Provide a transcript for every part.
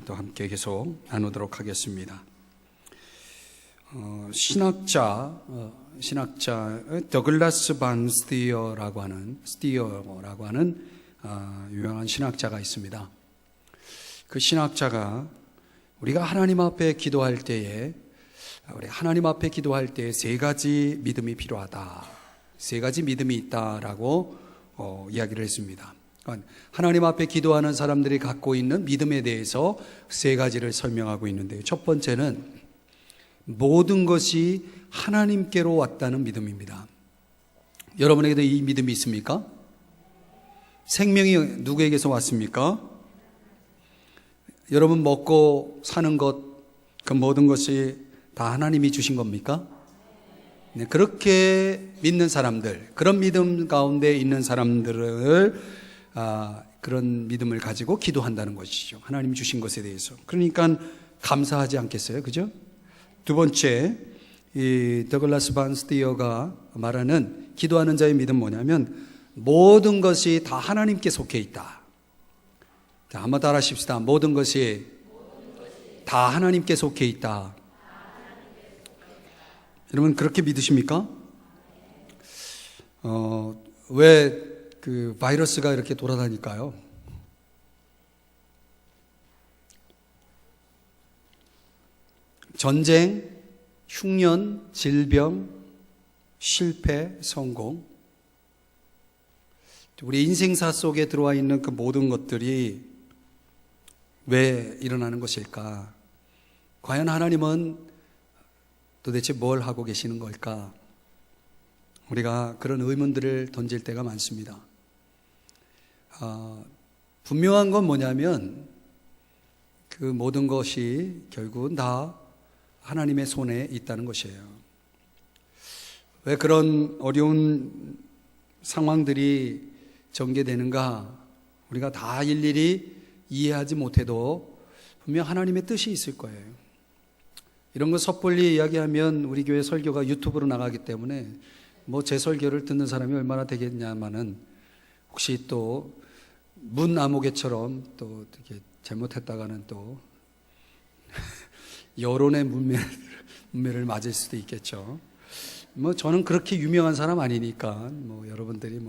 또 함께 계속 나누도록 하겠습니다. 신학자 더글라스 반 스티어라고 하는 유명한 신학자가 있습니다. 그 신학자가 우리가 하나님 앞에 기도할 때에 세 가지 믿음이 필요하다, 세 가지 믿음이 있다라고 이야기를 했습니다. 하나님 앞에 기도하는 사람들이 갖고 있는 믿음에 대해서 세 가지를 설명하고 있는데요. 첫 번째는 모든 것이 하나님께로 왔다는 믿음입니다. 여러분에게도 이 믿음이 있습니까? 생명이 누구에게서 왔습니까? 여러분 먹고 사는 것, 그 모든 것이 다 하나님이 주신 겁니까? 네, 그렇게 믿는 사람들, 그런 믿음 가운데 있는 사람들을 그런 믿음을 가지고 기도한다는 것이죠. 하나님 주신 것에 대해서. 그러니까 감사하지 않겠어요? 그죠? 두 번째, 이 더글라스 반 스티어가 말하는 기도하는 자의 믿음 뭐냐면 모든 것이 다 하나님께 속해 있다. 자, 한번 따라 하십시다. 모든 것이 다 하나님께 속해 있다. 여러분 그렇게 믿으십니까? 왜 그 바이러스가 이렇게 돌아다닐까요? 전쟁, 흉년, 질병, 실패, 성공, 우리 인생사 속에 들어와 있는 그 모든 것들이 왜 일어나는 것일까? 과연 하나님은 도대체 뭘 하고 계시는 걸까? 우리가 그런 의문들을 던질 때가 많습니다. 분명한 건 뭐냐면 그 모든 것이 결국은 다 하나님의 손에 있다는 것이에요. 왜 그런 어려운 상황들이 전개되는가? 우리가 다 일일이 이해하지 못해도 분명 하나님의 뜻이 있을 거예요. 이런 거 섣불리 이야기하면 우리 교회 설교가 유튜브로 나가기 때문에 뭐 제 설교를 듣는 사람이 얼마나 되겠냐마는 혹시 또 문아무개처럼 또 이렇게 잘못했다가는 또 여론의 문매를 맞을 수도 있겠죠. 뭐 저는 그렇게 유명한 사람 아니니까 뭐 여러분들이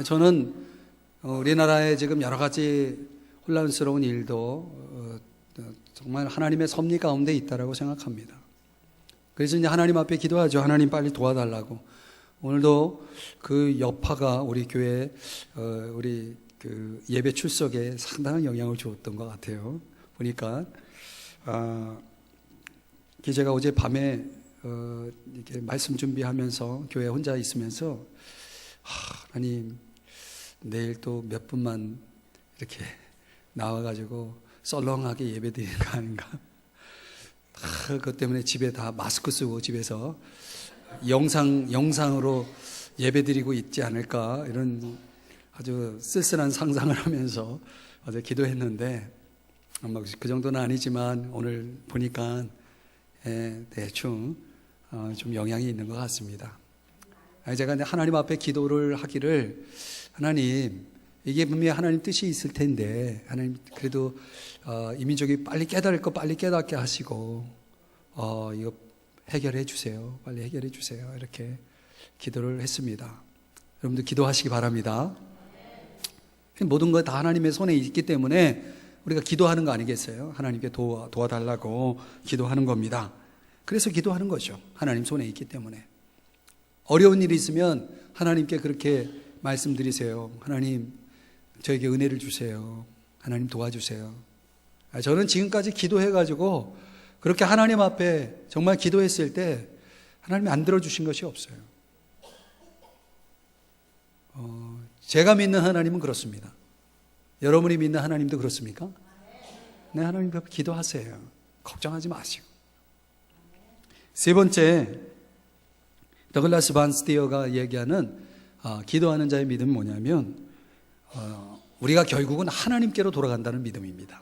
저는 우리나라에 지금 여러 가지 혼란스러운 일도 정말 하나님의 섭리 가운데 있다라고 생각합니다. 그래서 이제 하나님 앞에 기도하죠. 하나님 빨리 도와달라고. 오늘도 그 여파가 우리 교회 우리 그 예배 출석에 상당한 영향을 주었던 것 같아요. 보니까 제가 어제 밤에 이렇게 말씀 준비하면서 교회 혼자 있으면서 하나님 내일 또 몇 분만 이렇게 나와가지고 썰렁하게 예배드리는 거 아닌가? 그것 때문에 집에 다 마스크 쓰고 집에서 영상으로 예배드리고 있지 않을까 이런 아주 쓸쓸한 상상을 하면서 어제 기도했는데 그 정도는 아니지만 오늘 보니까 대충 좀 영향이 있는 것 같습니다. 제가 하나님 앞에 기도를 하기를 하나님 이게 분명히 하나님 뜻이 있을 텐데 하나님 그래도 이 민족이 빨리 깨달을 거 빨리 깨닫게 하시고 이거 해결해 주세요. 빨리 해결해 주세요. 이렇게 기도를 했습니다. 여러분들 기도하시기 바랍니다. 모든 거 다 하나님의 손에 있기 때문에 우리가 기도하는 거 아니겠어요? 하나님께 도와달라고 기도하는 겁니다. 그래서 기도하는 거죠. 하나님 손에 있기 때문에. 어려운 일이 있으면 하나님께 그렇게 말씀드리세요. 하나님 저에게 은혜를 주세요. 하나님 도와주세요. 저는 지금까지 기도해가지고 그렇게 하나님 앞에 정말 기도했을 때 하나님이 안 들어주신 것이 없어요. 제가 믿는 하나님은 그렇습니다. 여러분이 믿는 하나님도 그렇습니까? 네, 하나님 앞에 기도하세요. 걱정하지 마시고. 세 번째, 더글라스 반 스티어가 얘기하는 기도하는 자의 믿음은 뭐냐면 우리가 결국은 하나님께로 돌아간다는 믿음입니다.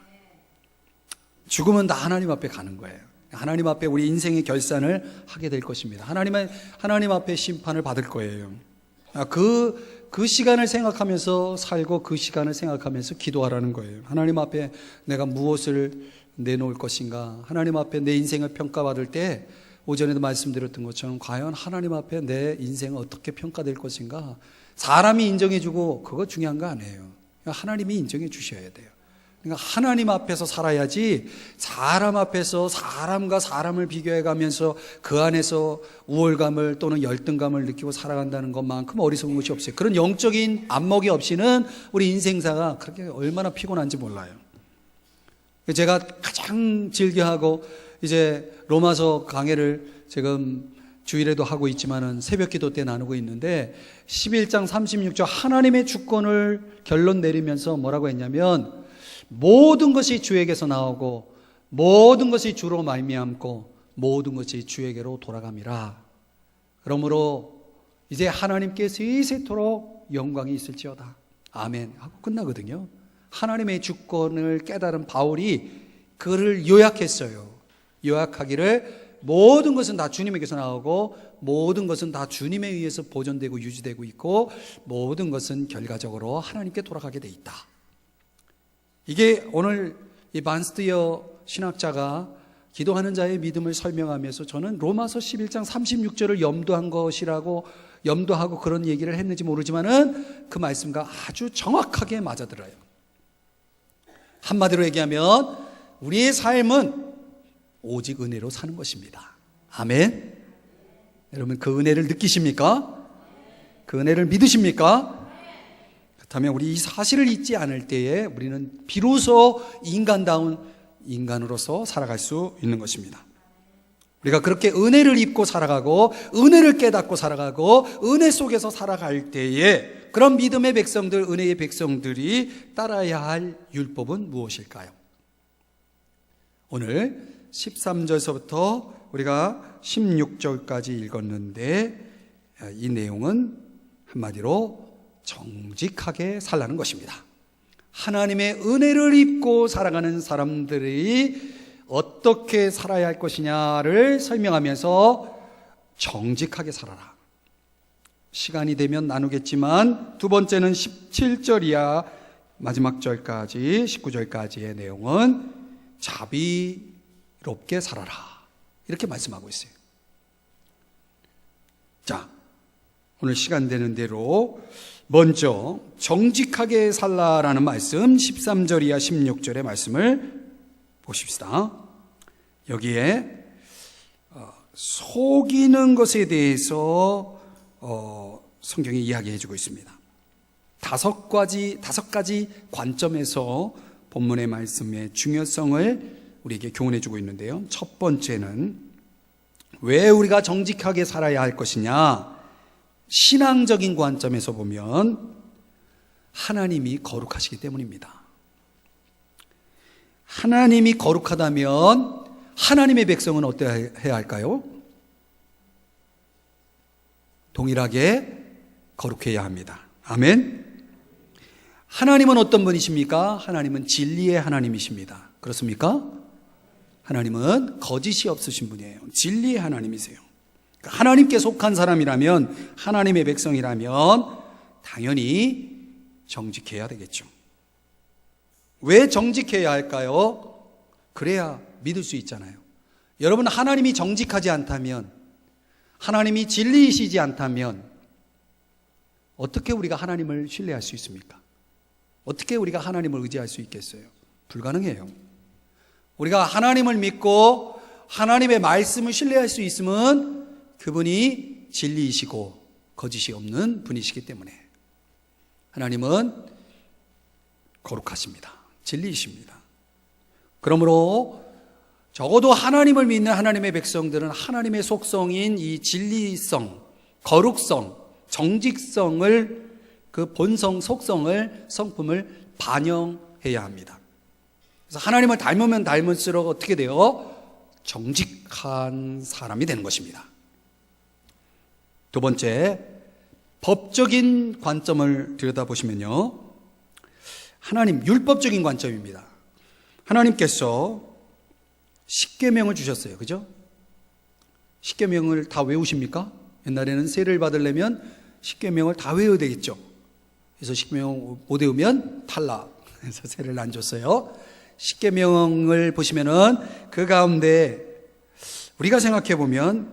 죽으면 다 하나님 앞에 가는 거예요. 하나님 앞에 우리 인생의 결산을 하게 될 것입니다. 하나님 앞에 심판을 받을 거예요. 그 시간을 생각하면서 살고 그 시간을 생각하면서 기도하라는 거예요. 하나님 앞에 내가 무엇을 내놓을 것인가? 하나님 앞에 내 인생을 평가받을 때 오전에도 말씀드렸던 것처럼 과연 하나님 앞에 내 인생은 어떻게 평가될 것인가? 사람이 인정해주고 그거 중요한 거 아니에요. 하나님이 인정해 주셔야 돼요. 그러니까 하나님 앞에서 살아야지 사람 앞에서 사람과 사람을 비교해 가면서 그 안에서 우월감을 또는 열등감을 느끼고 살아간다는 것만큼 어리석은 것이 없어요. 그런 영적인 안목이 없이는 우리 인생사가 그렇게 얼마나 피곤한지 몰라요. 제가 가장 즐겨하고 이제 로마서 강해를 지금 주일에도 하고 있지만은 새벽 기도 때 나누고 있는데 11장 36절 하나님의 주권을 결론 내리면서 뭐라고 했냐면 모든 것이 주에게서 나오고 모든 것이 주로 말미암고 모든 것이 주에게로 돌아감이라. 그러므로 이제 하나님께 세세토록 영광이 있을지어다. 아멘 하고 끝나거든요. 하나님의 주권을 깨달은 바울이 그를 요약했어요. 요약하기를 모든 것은 다 주님에게서 나오고 모든 것은 다 주님에 의해서 보존되고 유지되고 있고 모든 것은 결과적으로 하나님께 돌아가게 돼 있다. 이게 오늘 이 반스티어 신학자가 기도하는 자의 믿음을 설명하면서 저는 로마서 11장 36절을 염두하고 그런 얘기를 했는지 모르지만은 그 말씀과 아주 정확하게 맞아들어요. 한마디로 얘기하면 우리의 삶은 오직 은혜로 사는 것입니다. 아멘. 여러분 그 은혜를 느끼십니까? 그 은혜를 믿으십니까? 그렇다면 우리 이 사실을 잊지 않을 때에 우리는 비로소 인간다운 인간으로서 살아갈 수 있는 것입니다. 우리가 그렇게 은혜를 입고 살아가고 은혜를 깨닫고 살아가고 은혜 속에서 살아갈 때에 그런 믿음의 백성들, 은혜의 백성들이 따라야 할 율법은 무엇일까요? 오늘 13절서부터 우리가 16절까지 읽었는데 이 내용은 한마디로 정직하게 살라는 것입니다. 하나님의 은혜를 입고 살아가는 사람들이 어떻게 살아야 할 것이냐를 설명하면서 정직하게 살아라. 시간이 되면 나누겠지만 두 번째는 17절이야 마지막 절까지 19절까지의 내용은 자비롭게 살아라 이렇게 말씀하고 있어요. 자, 오늘 시간 되는 대로 먼저 정직하게 살라라는 말씀 13절 이하 16절의 말씀을 보십시다. 여기에 속이는 것에 대해서 성경이 이야기해 주고 있습니다. 다섯 가지 관점에서 본문의 말씀의 중요성을 우리에게 교훈해 주고 있는데요. 첫 번째는 왜 우리가 정직하게 살아야 할 것이냐? 신앙적인 관점에서 보면 하나님이 거룩하시기 때문입니다. 하나님이 거룩하다면 하나님의 백성은 어때야 할까요? 동일하게 거룩해야 합니다. 아멘. 하나님은 어떤 분이십니까? 하나님은 진리의 하나님이십니다. 그렇습니까? 하나님은 거짓이 없으신 분이에요. 진리의 하나님이세요. 하나님께 속한 사람이라면, 하나님의 백성이라면 당연히 정직해야 되겠죠. 왜 정직해야 할까요? 그래야 믿을 수 있잖아요. 여러분, 하나님이 정직하지 않다면, 하나님이 진리이시지 않다면 어떻게 우리가 하나님을 신뢰할 수 있습니까? 어떻게 우리가 하나님을 의지할 수 있겠어요? 불가능해요. 우리가 하나님을 믿고 하나님의 말씀을 신뢰할 수 있으면 그분이 진리이시고 거짓이 없는 분이시기 때문에. 하나님은 거룩하십니다. 진리이십니다. 그러므로 적어도 하나님을 믿는 하나님의 백성들은 하나님의 속성인 이 진리성, 거룩성, 정직성을, 그 본성, 속성을, 성품을 반영해야 합니다. 그래서 하나님을 닮으면 닮을수록 어떻게 돼요? 정직한 사람이 되는 것입니다. 두 번째, 법적인 관점을 들여다보시면요, 하나님 율법적인 관점입니다. 하나님께서 십계명을 주셨어요. 그죠? 십계명을 다 외우십니까? 옛날에는 세를 받으려면 십계명을 다 외워야 되겠죠. 그래서 10계명 못 외우면 탈락. 그래서 세례를 안 줬어요. 10계명을 보시면은 그 가운데 우리가 생각해 보면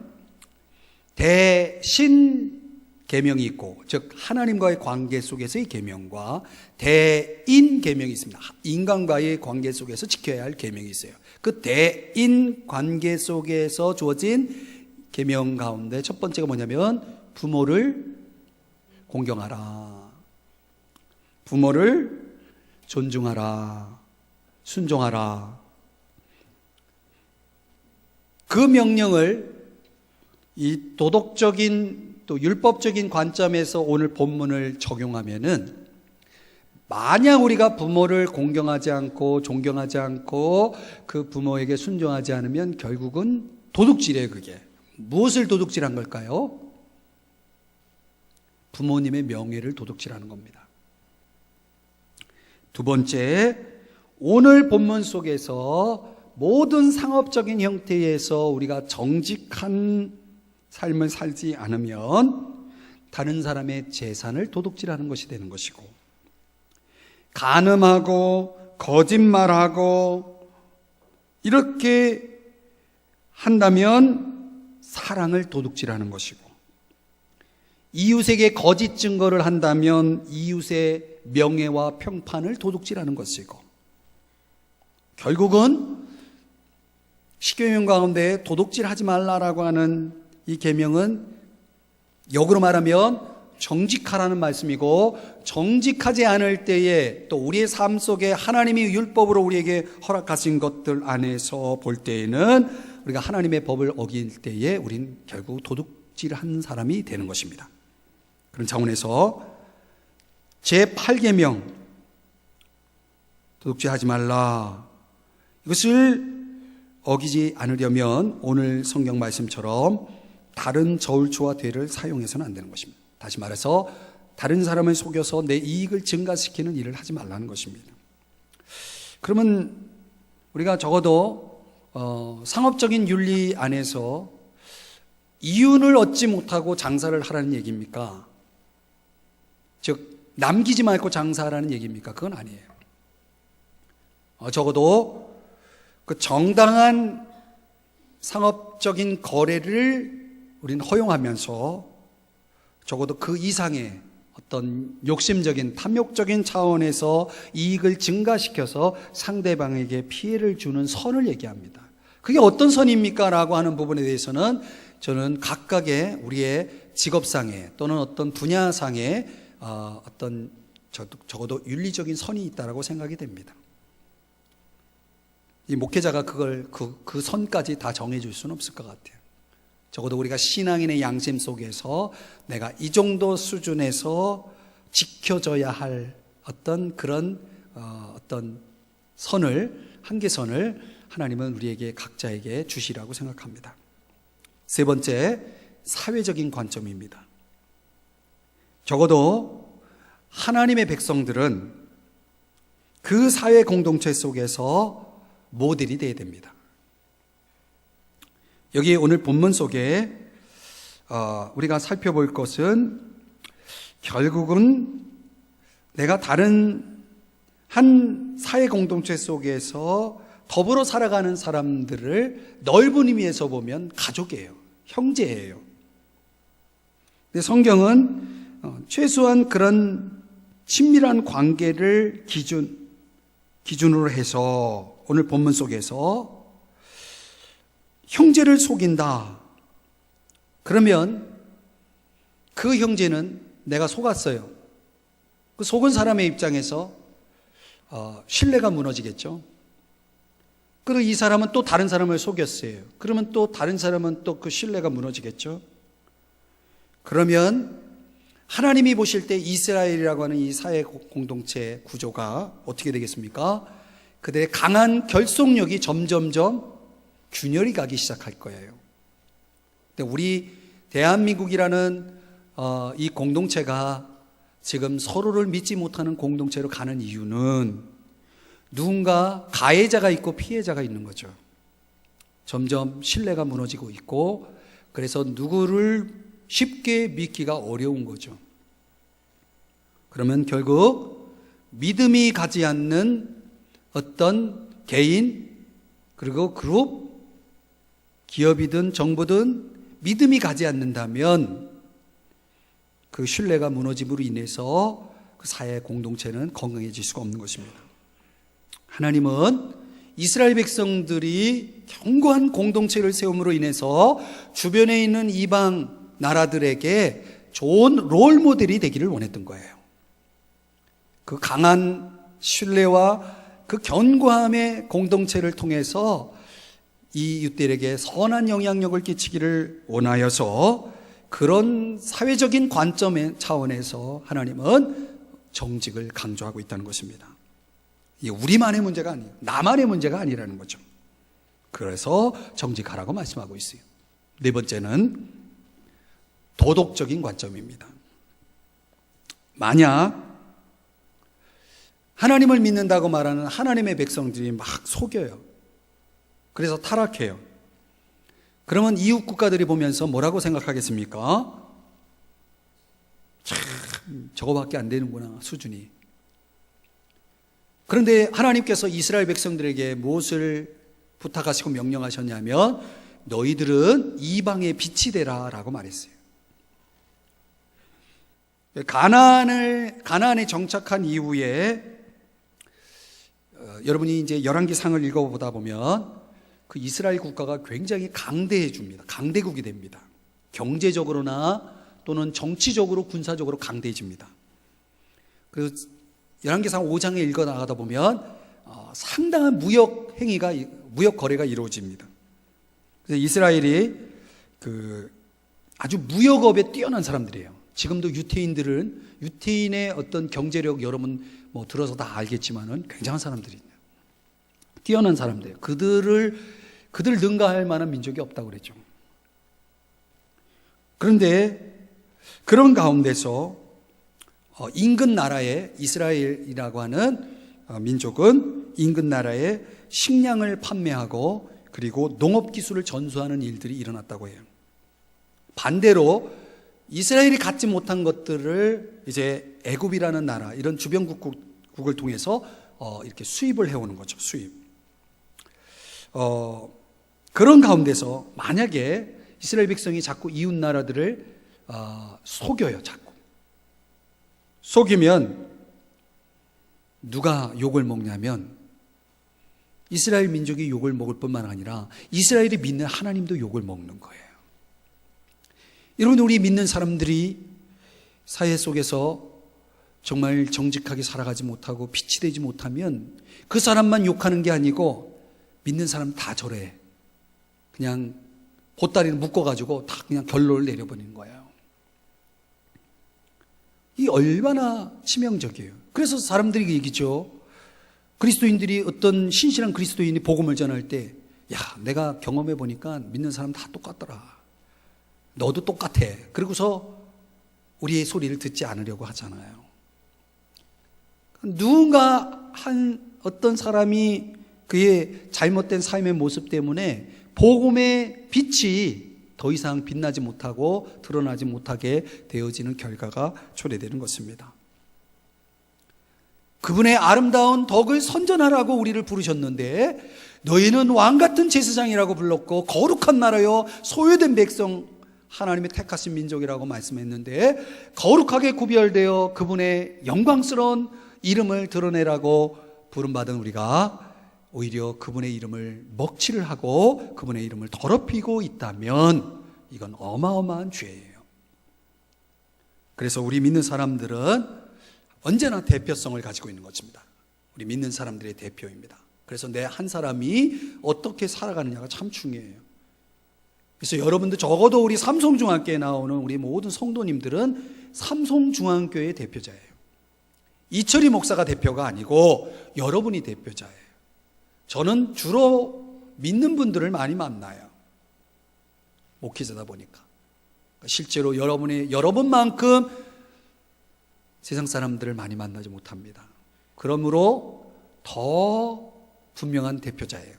대신 계명이 있고, 즉 하나님과의 관계 속에서의 계명과 대인 계명이 있습니다. 인간과의 관계 속에서 지켜야 할 계명이 있어요. 그 대인 관계 속에서 주어진 계명 가운데 첫 번째가 뭐냐면 부모를 공경하라, 부모를 존중하라, 순종하라. 그 명령을 이 도덕적인 또 율법적인 관점에서 오늘 본문을 적용하면은, 만약 우리가 부모를 공경하지 않고 존경하지 않고 그 부모에게 순종하지 않으면 결국은 도둑질이에요. 그게 무엇을 도둑질한 걸까요? 부모님의 명예를 도둑질하는 겁니다. 두 번째, 오늘 본문 속에서 모든 상업적인 형태에서 우리가 정직한 삶을 살지 않으면 다른 사람의 재산을 도둑질하는 것이 되는 것이고, 간음하고 거짓말하고 이렇게 한다면 사랑을 도둑질하는 것이고, 이웃에게 거짓 증거를 한다면 이웃의 명예와 평판을 도둑질하는 것이고, 결국은 10계명 가운데 도둑질하지 말라라고 하는 이 계명은 역으로 말하면 정직하라는 말씀이고, 정직하지 않을 때에 또 우리의 삶 속에 하나님이 율법으로 우리에게 허락하신 것들 안에서 볼 때에는 우리가 하나님의 법을 어길 때에 우린 결국 도둑질한 사람이 되는 것입니다. 그런 차원에서 제8계명 도둑질하지 말라, 이것을 어기지 않으려면 오늘 성경 말씀처럼 다른 저울추와 대를 사용해서는 안 되는 것입니다. 다시 말해서 다른 사람을 속여서 내 이익을 증가시키는 일을 하지 말라는 것입니다. 그러면 우리가 적어도 상업적인 윤리 안에서 이윤을 얻지 못하고 장사를 하라는 얘기입니까? 즉 남기지 말고 장사하라는 얘기입니까? 그건 아니에요. 적어도 그 정당한 상업적인 거래를 우리는 허용하면서 적어도 그 이상의 어떤 욕심적인 탐욕적인 차원에서 이익을 증가시켜서 상대방에게 피해를 주는 선을 얘기합니다. 그게 어떤 선입니까? 라고 하는 부분에 대해서는 저는 각각의 우리의 직업상에 또는 어떤 분야상에 어떤 적어도 윤리적인 선이 있다라고 생각이 됩니다. 이 목회자가 그걸 그 선까지 다 정해줄 수는 없을 것 같아요. 적어도 우리가 신앙인의 양심 속에서 내가 이 정도 수준에서 지켜져야 할 어떤 그런 어떤 선을, 한계선을 하나님은 우리에게 각자에게 주시라고 생각합니다. 세 번째, 사회적인 관점입니다. 적어도 하나님의 백성들은 그 사회 공동체 속에서 모델이 되어야 됩니다. 여기 오늘 본문 속에 우리가 살펴볼 것은 결국은 내가 다른 한 사회 공동체 속에서 더불어 살아가는 사람들을 넓은 의미에서 보면 가족이에요. 형제예요. 근데 성경은 최소한 그런 친밀한 관계를 기준으로 해서 오늘 본문 속에서 형제를 속인다. 그러면 그 형제는 내가 속았어요. 그 속은 사람의 입장에서 신뢰가 무너지겠죠. 그리고 이 사람은 또 다른 사람을 속였어요. 그러면 또 다른 사람은 또 그 신뢰가 무너지겠죠. 그러면 하나님이 보실 때 이스라엘이라고 하는 이 사회 공동체 구조가 어떻게 되겠습니까? 그들의 강한 결속력이 점점점 균열이 가기 시작할 거예요. 근데 우리 대한민국이라는 이 공동체가 지금 서로를 믿지 못하는 공동체로 가는 이유는 누군가 가해자가 있고 피해자가 있는 거죠. 점점 신뢰가 무너지고 있고, 그래서 누구를 쉽게 믿기가 어려운 거죠. 그러면 결국 믿음이 가지 않는 어떤 개인, 그리고 그룹, 기업이든 정부든 믿음이 가지 않는다면 그 신뢰가 무너짐으로 인해서 그 사회 공동체는 건강해질 수가 없는 것입니다. 하나님은 이스라엘 백성들이 견고한 공동체를 세움으로 인해서 주변에 있는 이방 나라들에게 좋은 롤 모델이 되기를 원했던 거예요. 그 강한 신뢰와 그 견고함의 공동체를 통해서 이 이웃들에게 선한 영향력을 끼치기를 원하여서 그런 사회적인 관점의 차원에서 하나님은 정직을 강조하고 있다는 것입니다. 이게 우리만의 문제가 아니에요. 나만의 문제가 아니라는 거죠. 그래서 정직하라고 말씀하고 있어요. 네 번째는 도덕적인 관점입니다. 만약 하나님을 믿는다고 말하는 하나님의 백성들이 막 속여요. 그래서 타락해요. 그러면 이웃 국가들이 보면서 뭐라고 생각하겠습니까? 참, 저거밖에 안 되는구나, 수준이. 그런데 하나님께서 이스라엘 백성들에게 무엇을 부탁하시고 명령하셨냐면 너희들은 이방의 빛이 되라 라고 말했어요. 가나안에 정착한 이후에 여러분이 이제 열왕기상을 읽어보다 보면 그 이스라엘 국가가 굉장히 강대해집니다. 강대국이 됩니다. 경제적으로나 또는 정치적으로 군사적으로 강대해집니다. 그래서 열왕기상 5장에 읽어 나가다 보면 상당한 무역 거래가 이루어집니다. 그래서 이스라엘이 아주 무역업에 뛰어난 사람들이에요. 지금도 유태인의 어떤 경제력 여러분 뭐 들어서 다 알겠지만은 굉장한 사람들이에요. 뛰어난 사람들. 그들 능가할 만한 민족이 없다고 그랬죠. 그런데 그런 가운데서 인근 나라의 이스라엘이라고 하는 민족은 인근 나라에 식량을 판매하고 그리고 농업기술을 전수하는 일들이 일어났다고 해요. 반대로 이스라엘이 갖지 못한 것들을 이제 애굽이라는 나라, 이런 주변국을 통해서 이렇게 수입을 해오는 거죠. 수입. 그런 가운데서 만약에 이스라엘 백성이 자꾸 이웃 나라들을 속여요. 자꾸 속이면 누가 욕을 먹냐면 이스라엘 민족이 욕을 먹을 뿐만 아니라 이스라엘이 믿는 하나님도 욕을 먹는 거예요. 여러분, 우리 믿는 사람들이 사회 속에서 정말 정직하게 살아가지 못하고 빛이 되지 못하면 그 사람만 욕하는 게 아니고 믿는 사람 다 저래. 그냥 보따리를 묶어가지고 다 그냥 결론을 내려버리는 거예요. 이 얼마나 치명적이에요. 그래서 사람들이 얘기죠. 그리스도인들이 어떤 신실한 그리스도인이 복음을 전할 때, 야, 내가 경험해 보니까 믿는 사람 다 똑같더라. 너도 똑같아. 그러고서 우리의 소리를 듣지 않으려고 하잖아요. 누군가 어떤 사람이 그의 잘못된 삶의 모습 때문에 복음의 빛이 더 이상 빛나지 못하고 드러나지 못하게 되어지는 결과가 초래되는 것입니다. 그분의 아름다운 덕을 선전하라고 우리를 부르셨는데 너희는 왕같은 제사장이라고 불렀고 거룩한 나라요 소유된 백성 하나님의 택하신 민족이라고 말씀했는데 거룩하게 구별되어 그분의 영광스러운 이름을 드러내라고 부름받은 우리가 오히려 그분의 이름을 먹칠을 하고 그분의 이름을 더럽히고 있다면 이건 어마어마한 죄예요. 그래서 우리 믿는 사람들은 언제나 대표성을 가지고 있는 것입니다. 우리 믿는 사람들의 대표입니다. 그래서 내 한 사람이 어떻게 살아가느냐가 참 중요해요. 그래서 여러분들 적어도 우리 삼성중앙교회에 나오는 우리 모든 성도님들은 삼성중앙교회의 대표자예요. 이철희 목사가 대표가 아니고 여러분이 대표자예요. 저는 주로 믿는 분들을 많이 만나요. 목회자다 보니까. 실제로 여러분만큼 세상 사람들을 많이 만나지 못합니다. 그러므로 더 분명한 대표자예요.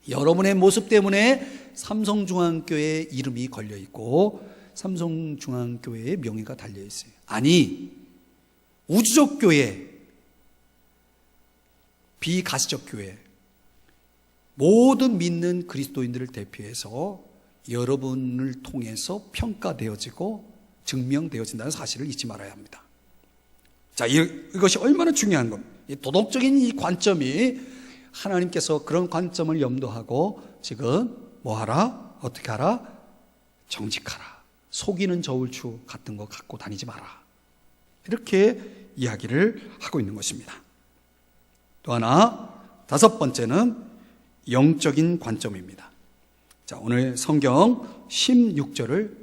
여러분의 모습 때문에 삼성중앙교회의 이름이 걸려있고 삼성중앙교회의 명예가 달려있어요. 아니, 우주적 교회, 비가시적 교회, 모든 믿는 그리스도인들을 대표해서 여러분을 통해서 평가되어지고 증명되어진다는 사실을 잊지 말아야 합니다. 자, 이것이 얼마나 중요한 겁니다. 도덕적인 이 관점이 하나님께서 그런 관점을 염두하고 지금 뭐하라? 어떻게 하라? 정직하라. 속이는 저울추 같은 거 갖고 다니지 마라. 이렇게 이야기를 하고 있는 것입니다. 또 하나, 다섯 번째는 영적인 관점입니다. 자, 오늘 성경 16절을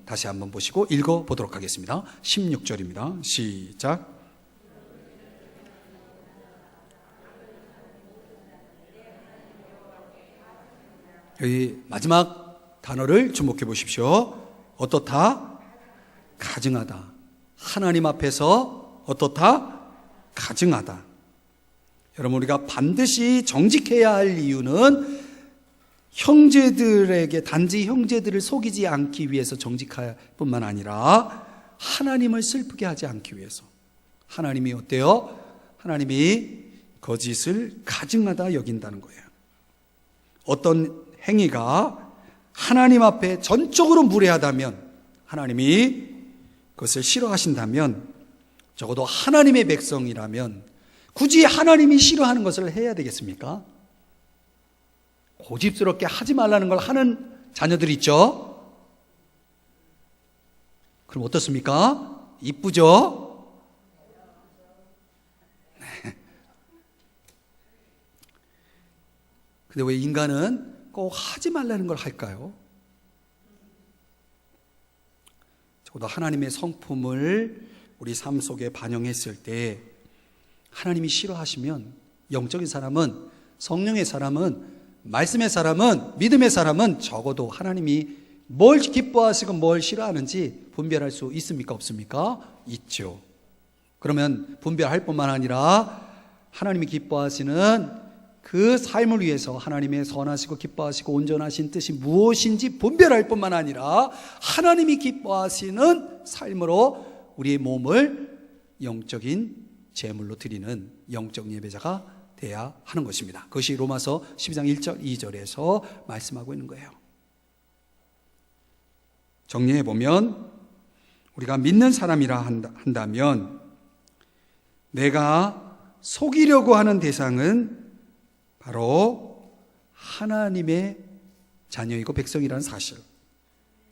다시 한번 보시고 읽어보도록 하겠습니다. 16절입니다. 시작. 여기 마지막 단어를 주목해 보십시오. 어떻다? 가증하다. 하나님 앞에서 어떻다? 가증하다. 여러분, 우리가 반드시 정직해야 할 이유는 형제들에게, 단지 형제들을 속이지 않기 위해서 정직할 뿐만 아니라 하나님을 슬프게 하지 않기 위해서. 하나님이 어때요? 하나님이 거짓을 가증하다 여긴다는 거예요. 어떤 행위가 하나님 앞에 전적으로 무례하다면, 하나님이 그것을 싫어하신다면, 적어도 하나님의 백성이라면 굳이 하나님이 싫어하는 것을 해야 되겠습니까? 고집스럽게 하지 말라는 걸 하는 자녀들이 있죠? 그럼 어떻습니까? 이쁘죠? 네. 근데 왜 인간은 꼭 하지 말라는 걸 할까요? 적어도 하나님의 성품을 우리 삶 속에 반영했을 때 하나님이 싫어하시면 영적인 사람은, 성령의 사람은, 말씀의 사람은, 믿음의 사람은 적어도 하나님이 뭘 기뻐하시고 뭘 싫어하는지 분별할 수 있습니까? 없습니까? 있죠. 그러면 분별할 뿐만 아니라 하나님이 기뻐하시는 그 삶을 위해서 하나님의 선하시고 기뻐하시고 온전하신 뜻이 무엇인지 분별할 뿐만 아니라 하나님이 기뻐하시는 삶으로 우리의 몸을 영적인 제물로 드리는 영적 예배자가 돼야 하는 것입니다. 그것이 로마서 12장 1절 2절에서 말씀하고 있는 거예요. 정리해 보면 우리가 믿는 사람이라 한다면 내가 속이려고 하는 대상은 바로 하나님의 자녀이고 백성이라는 사실.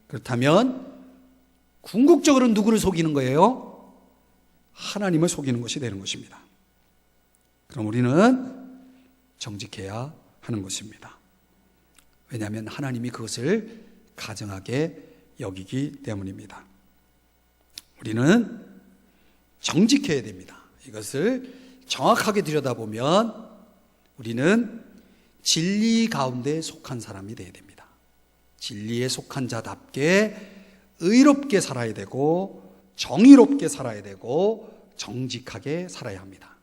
그렇다면 궁극적으로 누구를 속이는 거예요? 하나님을 속이는 것이 되는 것입니다. 그럼 우리는 정직해야 하는 것입니다. 왜냐하면 하나님이 그것을 가증하게 여기기 때문입니다. 우리는 정직해야 됩니다. 이것을 정확하게 들여다보면 우리는 진리 가운데 속한 사람이 되어야 됩니다. 진리에 속한 자답게 의롭게 살아야 되고 정의롭게 살아야 되고 정직하게 살아야 합니다.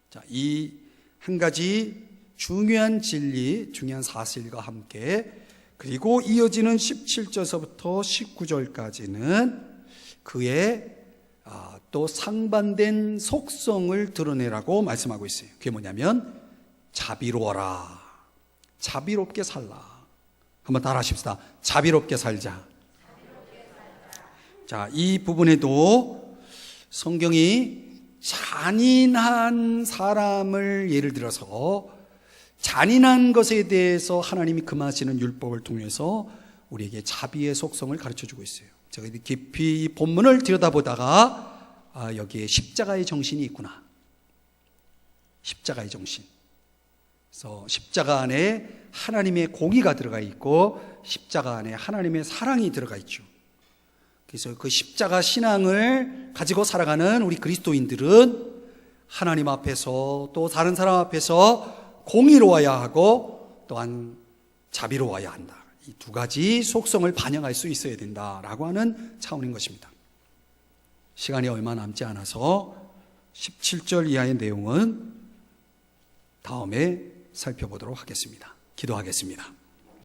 자, 이 한 가지 중요한 진리, 중요한 사실과 함께 그리고 이어지는 17절서부터 19절까지는 그의 또 상반된 속성을 드러내라고 말씀하고 있어요. 그게 뭐냐면 자비로워라, 자비롭게 살라. 한번 따라 하십시다. 자비롭게 살자. 자, 이 부분에도 성경이 잔인한 사람을 예를 들어서 잔인한 것에 대해서 하나님이 금하시는 율법을 통해서 우리에게 자비의 속성을 가르쳐주고 있어요. 제가 깊이 이 본문을 들여다보다가 여기에 십자가의 정신이 있구나. 십자가의 정신. 그래서 십자가 안에 하나님의 공의가 들어가 있고 십자가 안에 하나님의 사랑이 들어가 있죠. 그래서 그 십자가 신앙을 가지고 살아가는 우리 그리스도인들은 하나님 앞에서 또 다른 사람 앞에서 공의로워야 하고 또한 자비로워야 한다. 이 두 가지 속성을 반영할 수 있어야 된다라고 하는 차원인 것입니다. 시간이 얼마 남지 않아서 17절 이하의 내용은 다음에 살펴보도록 하겠습니다. 기도하겠습니다.